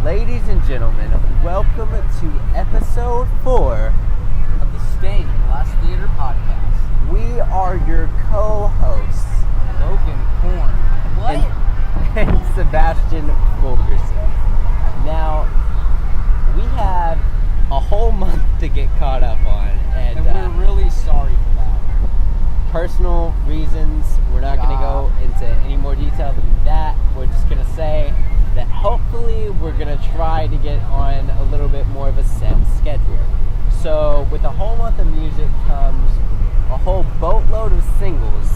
Ladies and gentlemen, welcome to episode 4 of the Staying in Last Theater podcast. We are your co-hosts, Logan Korn. What? And Sebastian Fulkerson. Now, we have a whole month to get caught up on. And we're really sorry for that. Personal reasons, we're not going to go into any more detail than that. We're just going to say that hopefully we're going to try to get on a little bit more of a set schedule. So with a whole month of music comes a whole boatload of singles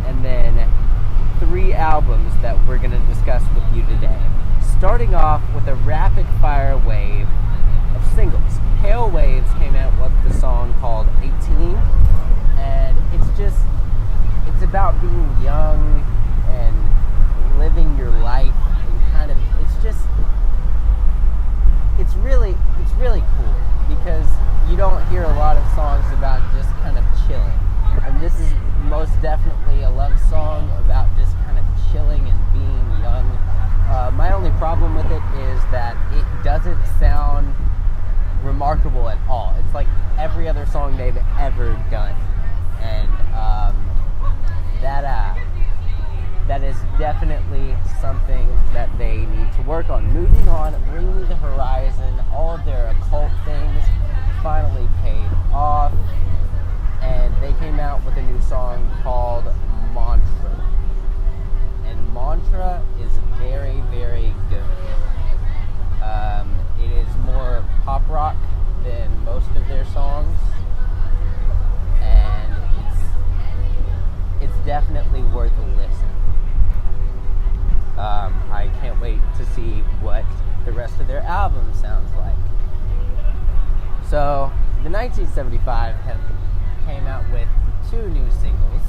and then 3 albums that we're going to discuss with you today. Starting off with a rapid fire wave of singles. Pale Waves came out with the song called 18, and it's about being young and living your life. It's really cool because you don't hear a lot of songs about just kind of chilling. And this is most definitely a love song about just kind of chilling and being young. My only problem with it is that it doesn't sound remarkable at all. It's like every other song they've ever done. And that is definitely something that they need to work on. Moving on, Bring Me the Horizon, all of their occult things finally paid off, and they came out with a new song called Mantra. And Mantra is very, very good. It is more pop rock than most of their songs, and it's definitely worth a listen. I can't wait to see what the rest of their album sounds like. So, the 1975 came out with 2 new singles,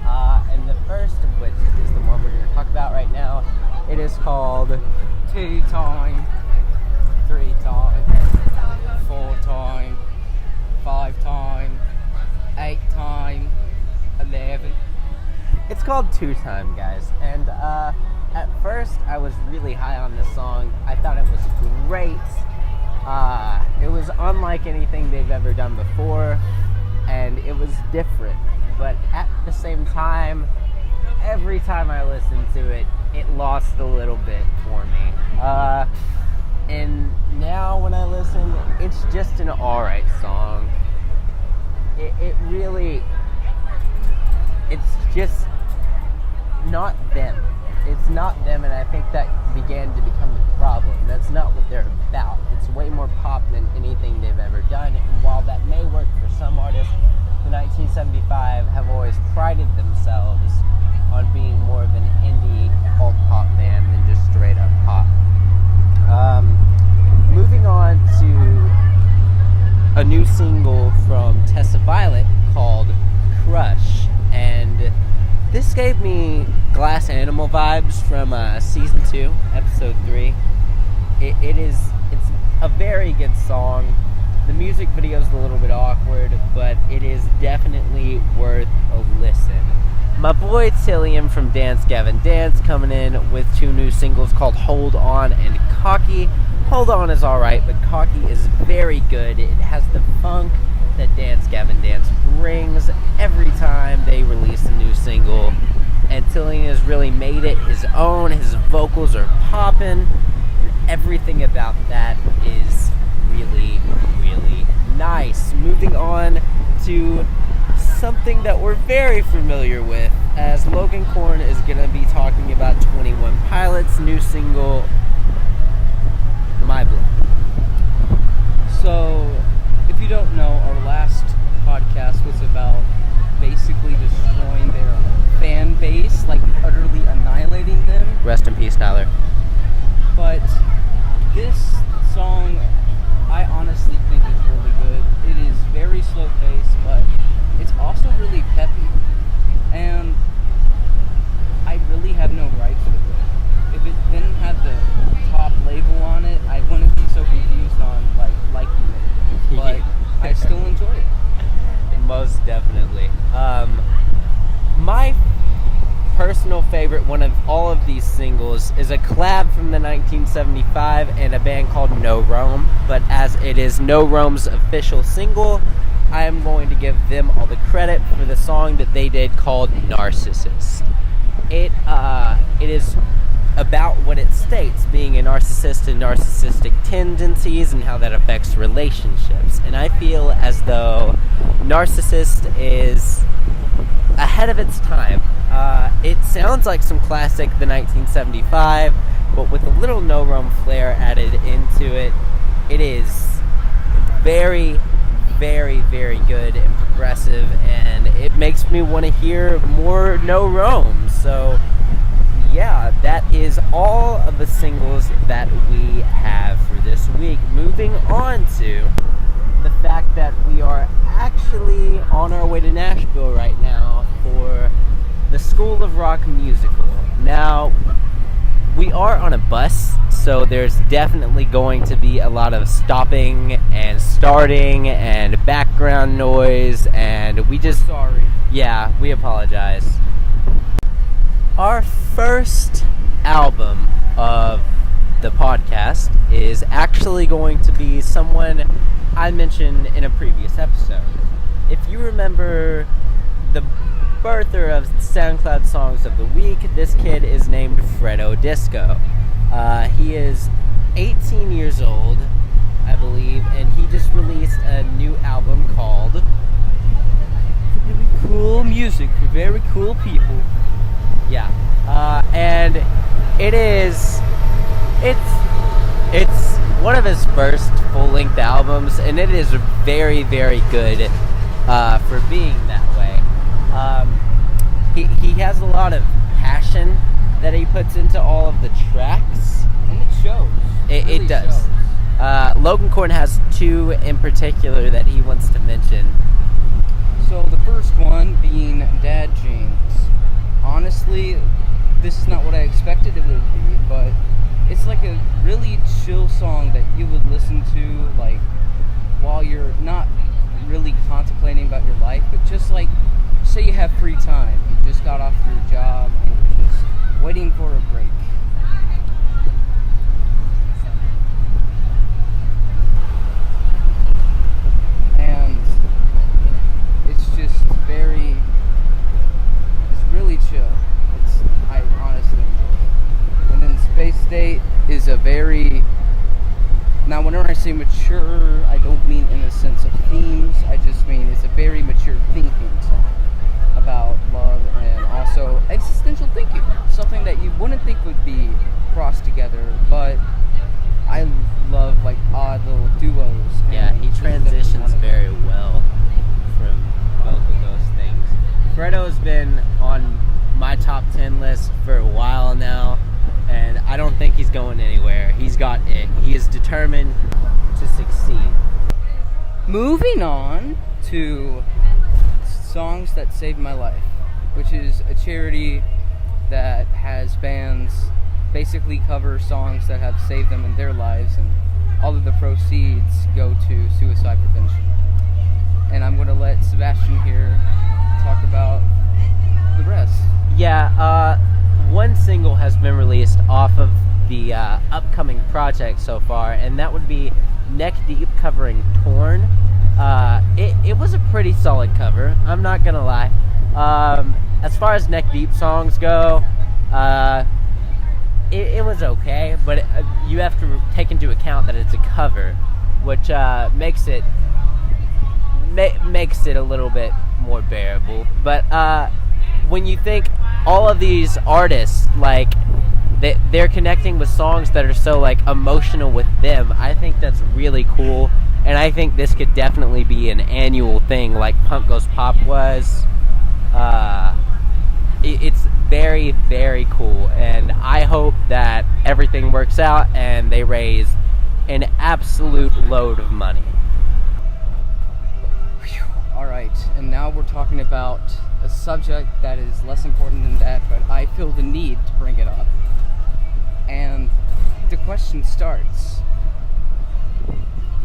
and the first of which is the one we're going to talk about right now. It is called 2 Time, 3 Time, 4 Time, 5 Time, 8 Time, 11. It's called 2 Time, guys, and at first I was really high on this song. I thought it was great. It was unlike anything they've ever done before, and it was different. But at the same time, every time I listened to it, it lost a little bit for me. And now when I listen, it's just an alright song. It really, it's just not them. It's not them, and I think that began to become the problem. That's not what they're about. It's way more pop than anything they've ever done, and while that may work for some artists, the 1975 have always prided themselves on being more of an indie alt pop band than just straight up pop. Moving on to a new single from Tessa Violet called Crush, and this gave me Glass Animal vibes from season 2, episode 3. It's a very good song. The music video is a little bit awkward, but it is definitely worth a listen. My boy Tillian from Dance Gavin Dance coming in with 2 new singles called Hold On and Cocky. Hold On is alright, but Cocky is very good. It has the funk that Dance Gavin Dance brings every time they release a new single. And Tillian has really made it his own. His vocals are popping. Everything about that is really, really nice. Moving on to something that we're very familiar with, as Logan Korn is going to be talking about 21 Pilots' new single, My Blood. So, if you don't know, our last podcast was about basically destroying their fan base, like utterly annihilating them. Rest in peace, Tyler. But this song, I honestly think is really good. It is very slow paced, but it's also really peppy. And I really have no gripes with it. If it didn't have the one of all of these singles is a collab from the 1975 and a band called No Rome, but as it is No Rome's official single, I am going to give them all the credit for the song that they did called Narcissist. It is about what it states, being a narcissist and narcissistic tendencies and how that affects relationships. And I feel as though Narcissist is ahead of its time. It sounds like some classic The 1975, but with a little No Rome flair added into it. It is very, very, very good and progressive, and it makes me want to hear more No Rome. So yeah, that is all of the singles that we have for this week. Moving on to the fact that we are actually on our way to Nashville right now for the School of Rock musical. Now, we are on a bus, so there's definitely going to be a lot of stopping and starting and background noise, and we just... Sorry. Yeah, we apologize. Our first album of the podcast is actually going to be someone I mentioned in a previous episode. If you remember the birther of SoundCloud Songs of the Week, this kid is named Fredo Disco. He is 18 years old, I believe, and he just released a new album called Very cool music for very cool people. Yeah, and it's one of his first full-length albums, and it is very, very good for being that way. He has a lot of passion that he puts into all of the tracks. And it shows. It does. Shows. Logan Korn has two in particular that he wants to mention. So the first one being Dad Jeans. Honestly, this is not what I expected it would be, but it's like a really chill song that you would listen to like while you're not really contemplating about your life, but just like say you have free time, you just got off your job and you're just waiting for a break. And it's just really chill. I honestly enjoy it. And then Space State is a very... Now, whenever I say mature, I don't mean in the sense of themes. I just mean it's a very mature thinking song about love and also existential thinking. Something that you wouldn't think would be crossed together, but I love like odd little duos. Yeah, he transitions very well from both of those things. Fredo's been on my top 10 list for a while now, and I don't think he's going anywhere. He's got it. He is determined to succeed. Moving on to Songs That Saved My Life, which is a charity that has bands basically cover songs that have saved them in their lives, and all of the proceeds go to suicide prevention. And I'm going to let Sebastian here talk about the rest. Yeah, one single has been released off of the upcoming project so far, and that would be Neck Deep covering Torn. It was a pretty solid cover, I'm not gonna lie. As far as Neck Deep songs go, it was okay, but you have to take into account that it's a cover, which makes it a little bit more bearable. But when you think all of these artists, like, they're connecting with songs that are so, like, emotional with them, I think that's really cool, and I think this could definitely be an annual thing like Punk Goes Pop was. It's very, very cool, and I hope that everything works out and they raise an absolute load of money. Alright, and now we're talking about a subject that is less important than that, but I feel the need to bring it up. And the question starts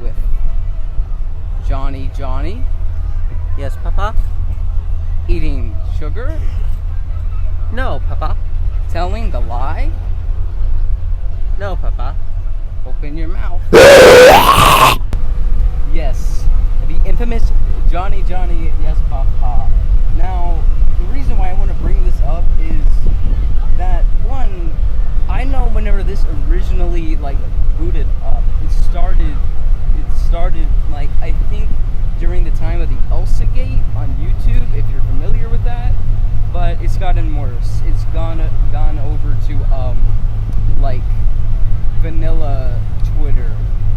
with Johnny. Yes, Papa? Eating sugar? No, Papa. telling the lie? No, Papa. Open your mouth. Yes, the infamous Johnny, yes, Papa. Now, the reason why I want to bring this up is that, one, I know whenever this originally, booted up, it started, I think during the time of the Elsa Gate on YouTube, if you're familiar with that, but it's gotten worse. It's gone over to, vanilla Twitter,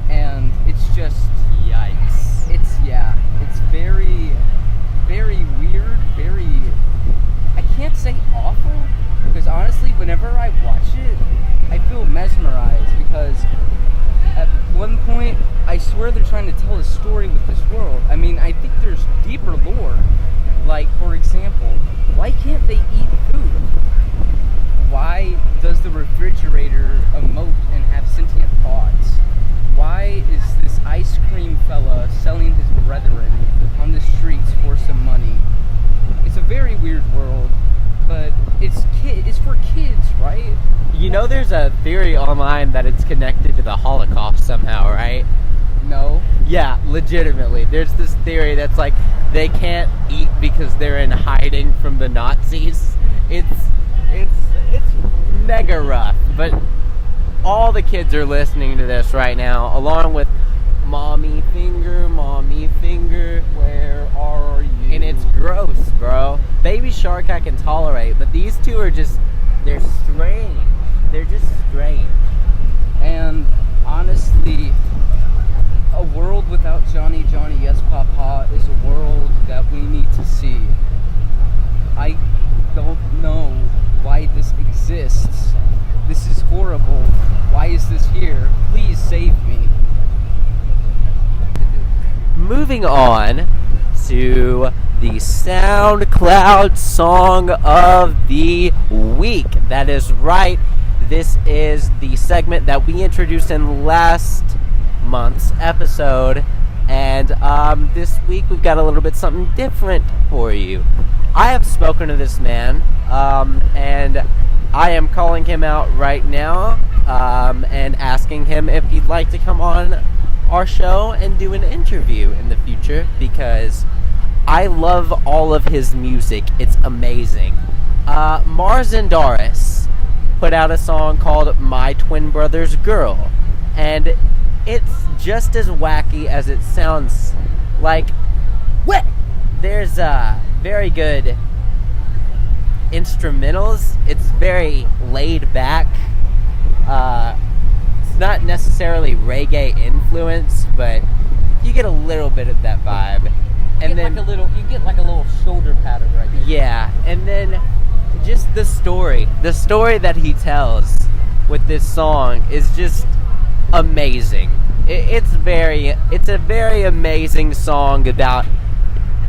and it's just, Yikes. it's very, very weird, I can't say awful, because honestly, whenever I watch it, I feel mesmerized, because at one point, I swear they're trying to tell a story with this world. I mean, I think there's deeper lore. Like, for example, why can't they eat food? Why does the refrigerator emote and have sentient thoughts? Why is this ice cream fella selling his brethren on the streets for some money? It's a very weird world, but it's for kids, right? You know there's a theory online that it's connected to the Holocaust somehow, right? No. Yeah, legitimately. There's this theory that's like they can't eat because they're in hiding from the Nazis. It's mega rough, but all the kids are listening to this right now, along with Mommy Finger, Where are you? and it's gross, bro. Baby Shark I can tolerate, but these two are they're strange. They're just strange. And honestly, a world without Johnny, yes, Papa is a world that we need to see. I don't know why this exists. This is horrible. Why is this here? Please save me. Moving on to the SoundCloud Song of the Week. That is right. This is the segment that we introduced in last month's episode. And this week we've got a little bit something different for you. I have spoken to this man, and I am calling him out right now, and asking him if he'd like to come on our show and do an interview in the future, because I love all of his music. It's amazing. Mars Indaris put out a song called My Twin Brother's Girl, and it's just as wacky as it sounds. Like, what? There's very good instrumentals. It's very laid back. It's not necessarily reggae influence, but you get a little bit of that vibe. And then you get like a little shoulder pattern right here. yeah, and then just the story that he tells with this song is just amazing. It's a very amazing song about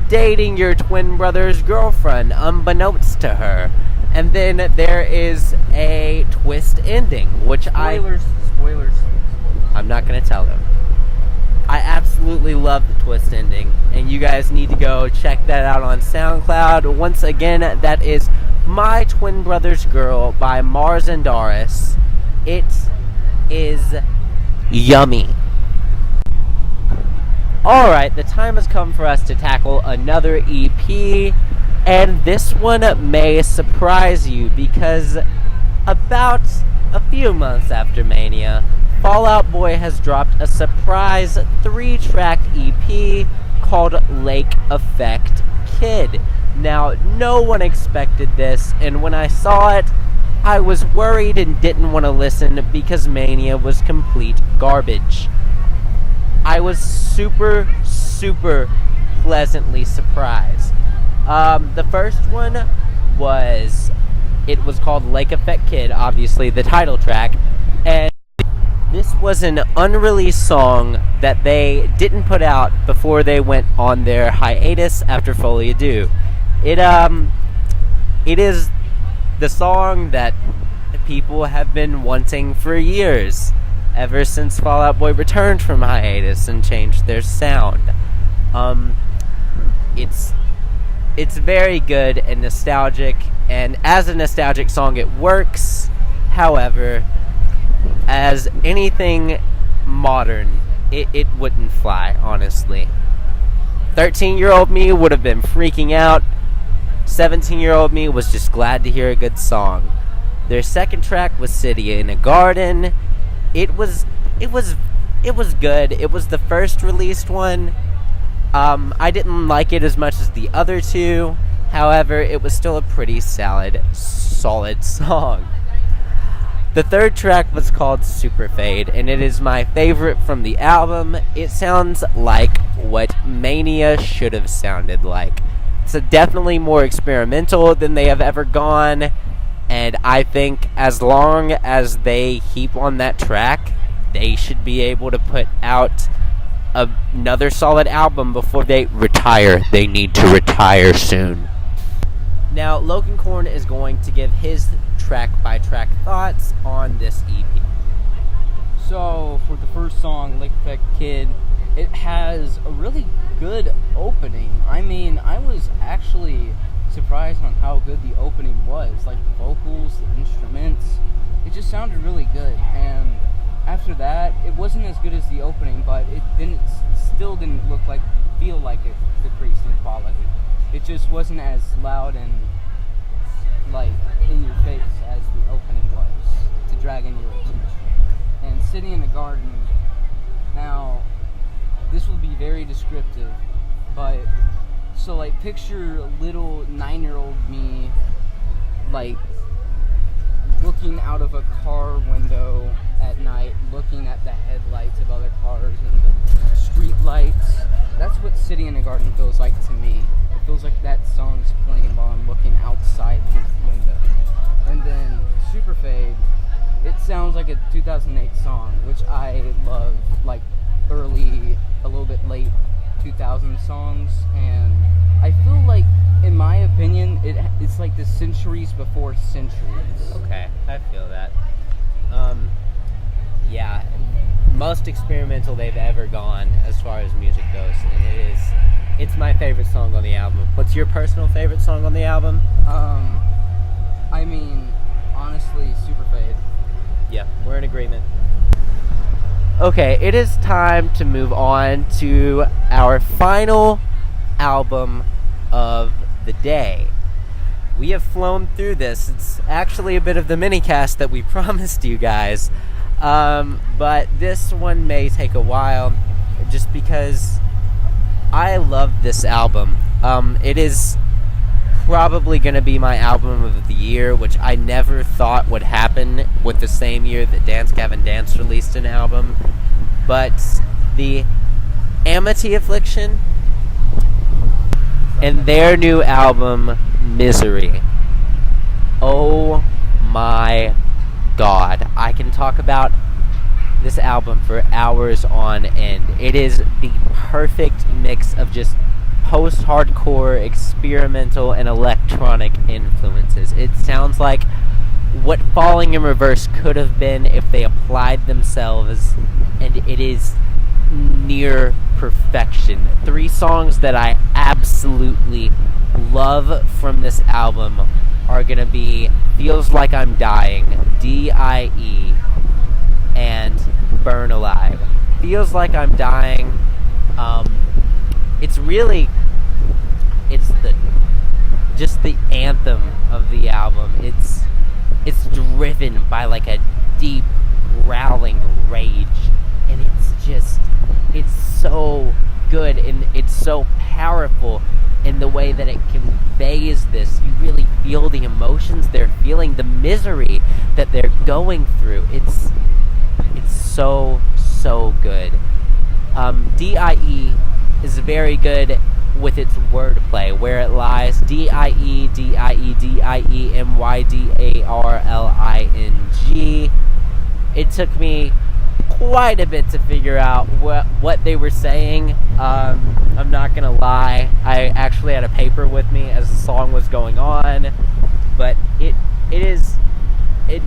dating your twin brother's girlfriend unbeknownst to her. And then there is a twist ending, which Spoilers. I'm not going to tell them. I absolutely love the twist ending, and you guys need to go check that out on SoundCloud. Once again, that is My Twin Brother's Girl by Mars Indaris. It is yummy. Alright, the time has come for us to tackle another EP, and this one may surprise you because about a few months after Mania, Fall Out Boy has dropped a surprise 3-track EP called Lake Effect Kid. Now, no one expected this, and when I saw it, I was worried and didn't want to listen because Mania was complete garbage. I was super pleasantly surprised. The first one was called Lake Effect Kid, obviously the title track, and this was an unreleased song that they didn't put out before they went on their hiatus after Folie à Deux. It is the song that people have been wanting for years, ever since Fall Out Boy returned from hiatus and changed their sound. It's It's very good and nostalgic, and as a nostalgic song, it works. However, as anything modern, it wouldn't fly, honestly. 13-year-old me would have been freaking out. 17-year-old me was just glad to hear a good song. Their second track was City in a Garden. It was good. It was the first released one. I didn't like it as much as the other two. However, it was still a pretty solid song. The third track was called Super Fade, and it is my favorite from the album. It sounds like what Mania should have sounded like. It's definitely more experimental than they have ever gone, and I think as long as they keep on that track, they should be able to put out another solid album before they retire. They need to retire soon. Now, Logan Korn is going to give his track-by-track thoughts on this EP. So, for the first song, Lake Effect Kid, it has a really good opening. I mean, I was actually surprised on how good the opening was. Like, the vocals, the instruments, it just sounded really good. And after that, it wasn't as good as the opening, but it still didn't feel like it decreased in quality. It just wasn't as loud and, like, in your face as the opening was to drag in your attention. And City in the Garden, now, this will be very descriptive, but, so, like, picture little 9-year-old me, like, looking out of a car window at night, looking at the headlights of other cars and the street lights. That's what City in the Garden feels like to me. It feels like that song's playing while I'm looking outside the window. And then Super Fade, it sounds like a 2008 song, which I love, like early, a little bit late 2000 songs. And I feel like, in my opinion, it's like the centuries before centuries. Okay, I feel that. Yeah, most experimental they've ever gone as far as music goes, and it's my favorite song on the album. What's your personal favorite song on the album? I mean, honestly, Super Fade. Yeah, we're in agreement. Okay, it is time to move on to our final album of the day. We have flown through this. It's actually a bit of the mini-cast that we promised you guys. But this one may take a while just because I love this album. It is probably going to be my album of the year, which I never thought would happen with the same year that Dance Gavin Dance released an album. But the Amity Affliction and their new album, Misery. Oh my God. I can talk about this album for hours on end. It is the perfect mix of just post-hardcore, experimental, and electronic influences. It sounds like what Falling in Reverse could have been if they applied themselves, and it is near perfection. 3 songs that I absolutely love from this album are gonna be Feels Like I'm Dying, D.I.E., and Burn Alive. Feels Like I'm Dying, it's the anthem of the album. It's driven by like a deep growling rage, and it's so good, and it's so powerful in the way that it conveys this. You really feel the emotions they're feeling, the misery that they're going through. It's so good. D.I.E. is very good with its wordplay, where it lies. D.I.E., D.I.E., D.I.E., M-Y-D-A-R-L-I-N-G. It took me quite a bit to figure out what they were saying. I'm not gonna lie, I actually had a paper with me as the song was going on, but it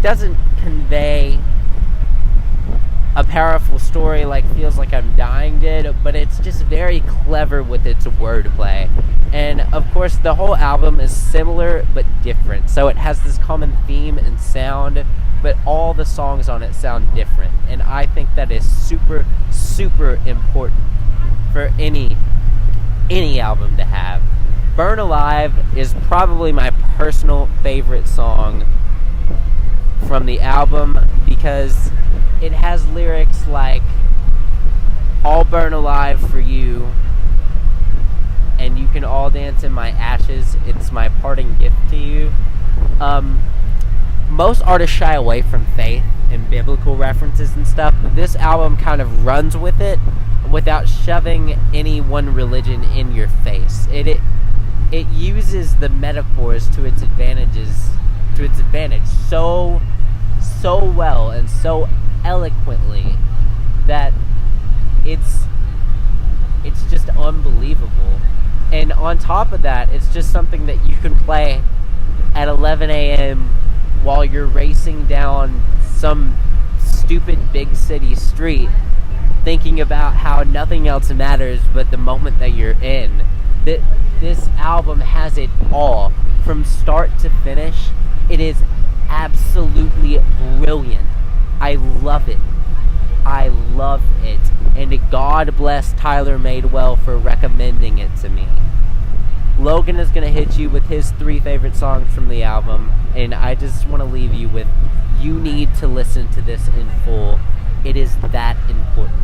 doesn't convey a powerful story like Feels Like I'm Dying did, but it's just very clever with its wordplay. And of course, the whole album is similar but different. So it has this common theme and sound, but all the songs on it sound different. And I think that is super, super important for any album to have. Burn Alive is probably my personal favorite song from the album because it has lyrics like "I'll burn alive for you, and you can all dance in my ashes. It's my parting gift to you." Most artists shy away from faith and biblical references and stuff, but this album kind of runs with it without shoving any one religion in your face. It uses the metaphors to its advantage so well and so eloquently that it's just unbelievable. And on top of that, it's just something that you can play at 11 a.m. while you're racing down some stupid big city street, thinking about how nothing else matters but the moment that you're in. This album has it all, from start to finish. It is absolutely brilliant. I love it. I love it. And God bless Tyler Madewell for recommending it to me. Logan is going to hit you with his 3 favorite songs from the album, and I just want to leave you with, you need to listen to this in full. It is that important.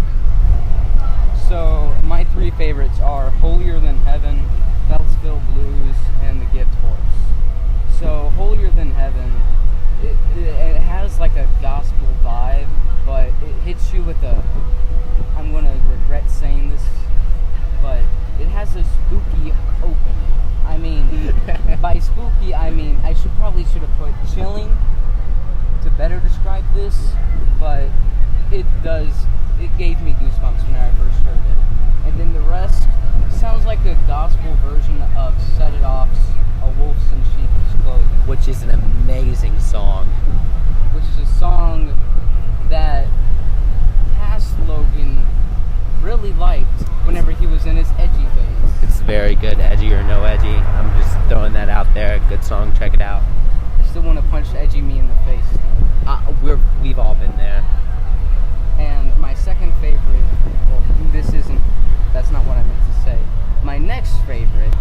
So, my 3 favorites are Holier Than Heaven, Beltsville Blues, and The Gift Horse. So, Holier Than Heaven, it has like a gospel vibe, but it hits you with a, I'm going to regret saying this, but it has a spooky opening. I mean, by spooky, I mean, I probably should have put chilling to better describe this, but it gave me goosebumps when I first heard it. And then the rest sounds like a gospel version of Set It Off's A Wolf's in Sheep's Clothing. Which is an amazing song. Which is a song that past Logan really liked whenever he was in his edgy phase. It's very good, edgy or no edgy. I'm just throwing that out there. Good song, check it out. I still want to punch edgy me in the face. We've all been there. And my second favorite, well, that's not what I meant to say. My next favorite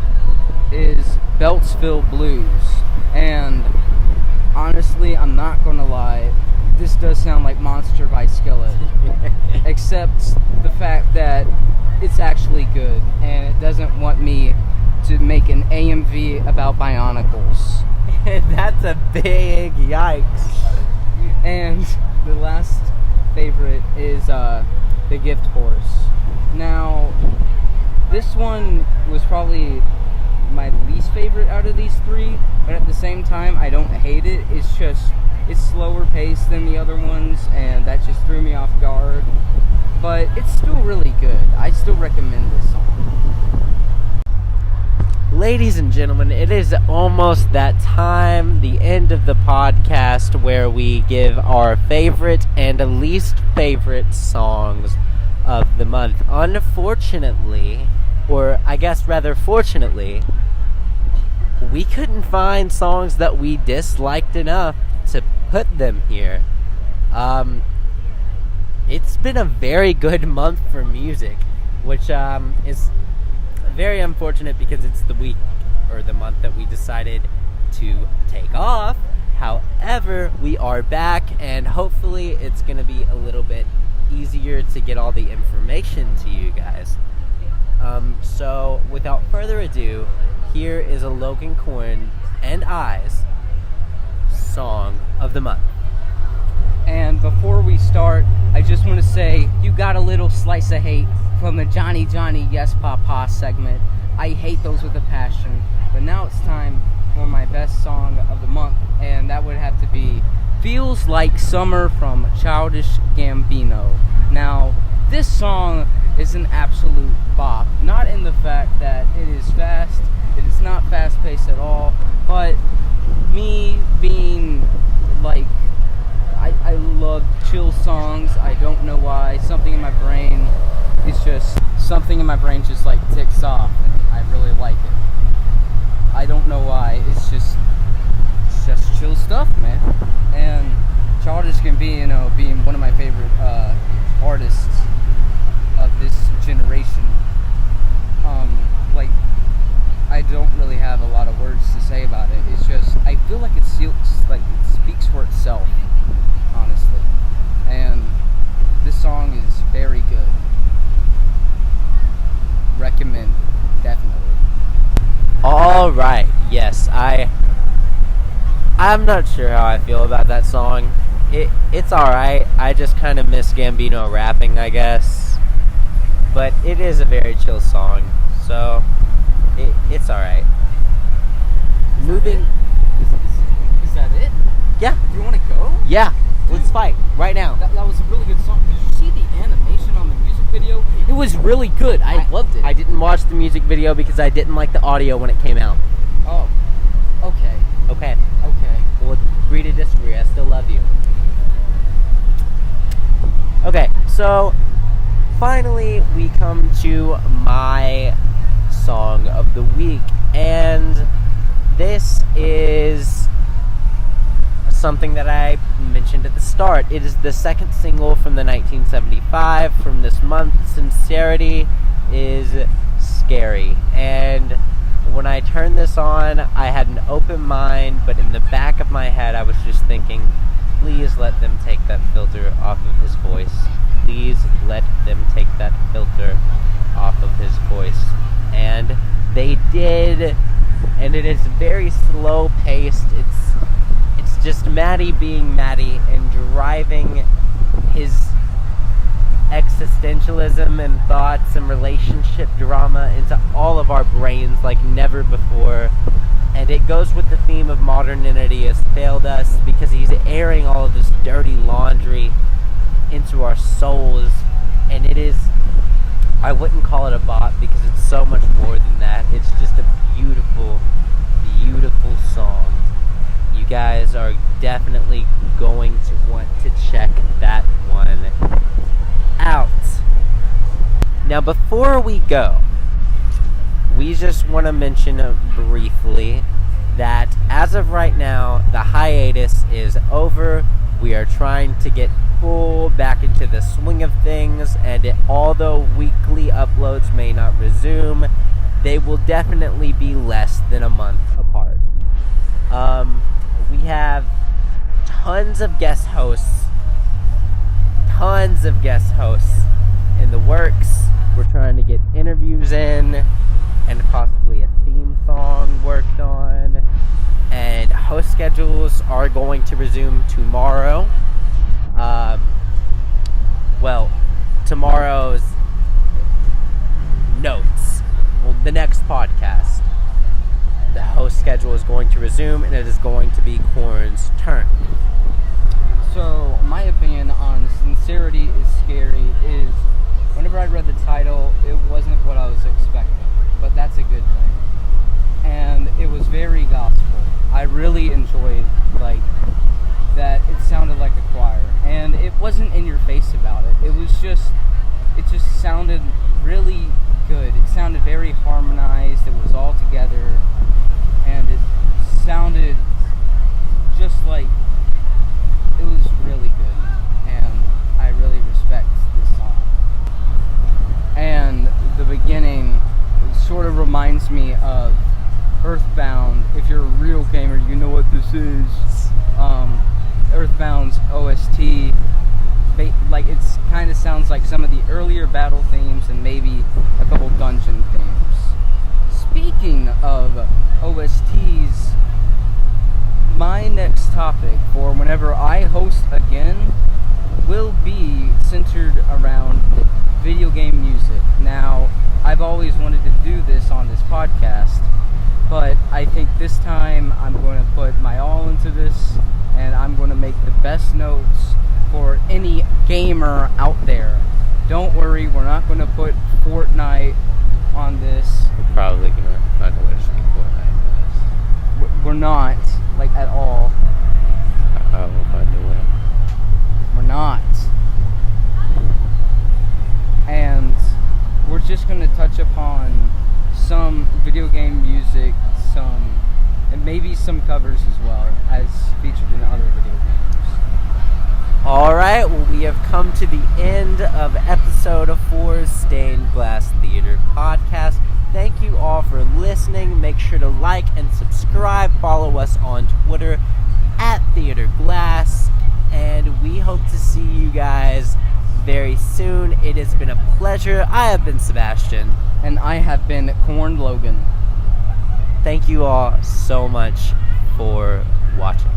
is Beltsville Blues. And honestly, I'm not gonna lie, this does sound like Monster by Skillet. Except the fact that it's actually good, and it doesn't want me to make an AMV about Bionicles. That's a big yikes. And the last favorite is The Gift Horse. Now, this one was probably my least favorite out of these 3, but at the same time, I don't hate it. It's slower paced than the other ones, and that just threw me off guard. But it's still really good. I still recommend this song. Ladies and gentlemen, it is almost that time, the end of the podcast, where we give our favorite and least favorite songs of the month. Unfortunately, or I guess rather fortunately, we couldn't find songs that we disliked enough to put them here. It's been a very good month for music, which is very unfortunate because it's the week or the month that we decided to take off. However, we are back, and hopefully it's going to be a little bit easier to get all the information to you guys. So without further ado, here is a Logan Corn and I's song of the month. And before we start, I just want to say, you got a little slice of hate from the Johnny Yes Papa segment. I hate those with a passion. But now it's time for my best song of the month, and that would have to be Feels Like Summer from Childish Gambino. Now, this song is an absolute bop. Not in the fact that it is fast, it is not fast-paced at all, but me being like, I love chill songs. I don't know why. Something in my something in my brain just like ticks off, and I really like it. I don't know why. It's just chill stuff, man. And Childish Gambino being one of my favorite artists of this generation. Like, I don't really have a lot of words to say about it. It's just, I feel like it speaks for itself, honestly. And this song is very good. Recommend, definitely. All right. Yes, I'm not sure how I feel about that song. It's all right. I just kind of miss Gambino rapping, I guess. But it is a very chill song, so it's all right. Moving. Is that it? Yeah. You want to go? Yeah. Let's fight right now. That was a really good song. Did you see the animation on the music video? It was really good. I loved it. I didn't watch the music video because I didn't like the audio when it came out. Oh. Okay. Okay. Okay. We'll agree to disagree. I still love you. Okay, so finally we come to my song of the week, and this is something that I mentioned at the start. It is the second single from the 1975 from this month. Sincerity is Scary. And when I turned this on, I had an open mind, but in the back of my head I was just thinking, please let them take that filter off of his voice. Please let them take that filter off of his voice. And they did, and it is very slow paced. It's just Maddie being Maddie and driving his existentialism and thoughts and relationship drama into all of our brains like never before. And it goes with the theme of modernity has failed us, because he's airing all of this dirty laundry into our souls. And it is, I wouldn't call it a bop because it's so much more than that. It's just a beautiful, beautiful song. You guys are definitely going to want to check that one out. Now, before we go, we just want to mention briefly that as of right now, the hiatus is over. We are trying to get full back into the swing of things, and although weekly uploads may not resume, they will definitely be less than a month apart. We have tons of guest hosts in the works. We're trying to get interviews in and possibly a theme song worked on, and host schedules are going to resume tomorrow. Tomorrow's notes, the next podcast, the host schedule is going to resume, and it is going to be Corn's turn. So, my opinion on Sincerity is Scary is, whenever I read the title, it wasn't what I was expecting, but that's a good thing. And it was very gospel. I really enjoyed, that it sounded like a choir, and it wasn't in your face about it. It just sounded really good. It sounded very harmonized. It was all together, and it sounded just like it was really good, and I really respect this song. And the beginning sort of reminds me of Earthbound. If you're a real gamer, you know what this is. Earthbound's OST. It kind of sounds like some of the earlier battle themes and maybe a couple dungeon themes. Speaking of OSTs, my next topic for whenever I host again will be centered around video game music. Now, I've always wanted to do this on this podcast, but I think this time I'm going to put my all into this, and I'm going to make the best notes for any gamer out there. Don't worry, we're not going to put Fortnite on this. We're probably going to find a way to speak Fortnite on this. We're not, at all. We'll find a way. We're not. And we're just upon some video game music, and maybe some covers as well, as featured in other video games. All right, well, we have come to the end of episode 4 Stained Glass Theater podcast. Thank you all for listening. Make sure to like and subscribe. Follow us on Twitter at Theater Glass, and we hope to see you guys very soon. It has been a pleasure. I have been Sebastian. And I have been Corn Logan. Thank you all so much for watching.